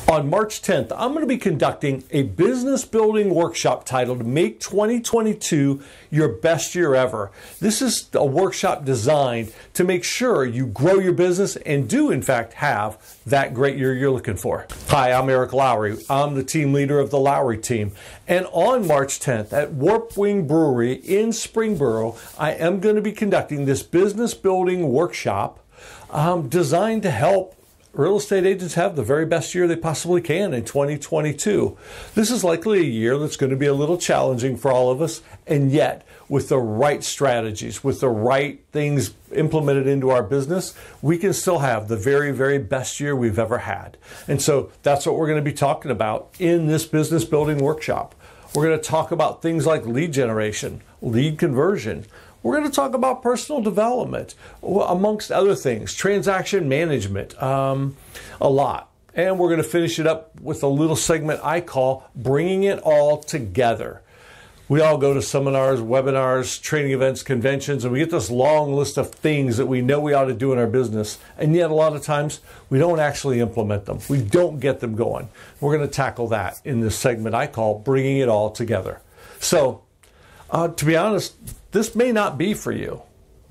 On March 10th, I'm going to be conducting a business building workshop titled Make 2022 Your Best Year Ever. This is a workshop designed to make sure you grow your business and do, in fact, have that great year you're looking for. Hi, I'm Eric Lowry. I'm the team leader of the Lowry team. And on March 10th at Warped Wing Brewery in Springboro, I am going to be conducting this business building workshop designed to help real estate agents have the very best year they possibly can in 2022. This is likely a year that's going to be a little challenging for all of us, and yet with the right strategies, with the right things implemented into our business, we can still have the very, very best year we've ever had. And so that's what we're going to be talking about in this business building workshop. We're going to talk about things like lead generation, lead conversion. We're going to talk about personal development, amongst other things, transaction management, a lot. And we're going to finish it up with a little segment I call Bringing It All Together. We all go to seminars, webinars, training events, conventions, and we get this long list of things that we know we ought to do in our business. And yet a lot of times we don't actually implement them. We don't get them going. We're going to tackle that in this segment I call Bringing It All Together. So, to be honest, this may not be for you.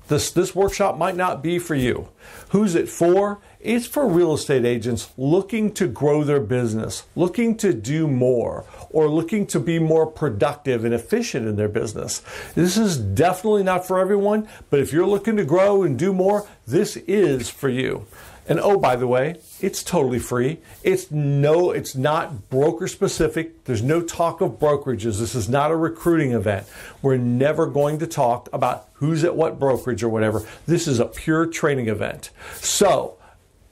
This workshop might not be for you. Who's it for? It's for real estate agents looking to grow their business, looking to do more, or looking to be more productive and efficient in their business. This is definitely not for everyone, but if you're looking to grow and do more, this is for you. And oh, by the way, it's totally free. It's not broker specific. There's no talk of brokerages. This is not a recruiting event. We're never going to talk about who's at what brokerage or whatever. This is a pure training event. So,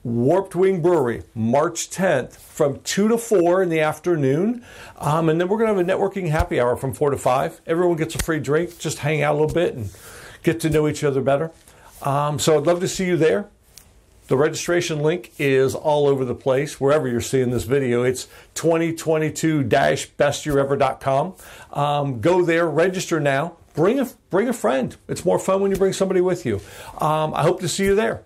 Warped Wing Brewery, March 10th from 2 to 4 in the afternoon. And then we're going to have a networking happy hour from 4 to 5. Everyone gets a free drink. Just hang out a little bit and get to know each other better. So I'd love to see you there. The registration link is all over the place, wherever you're seeing this video. It's 2022-bestyearever.com. Go there, register now. Bring a friend. It's more fun when you bring somebody with you. I hope to see you there.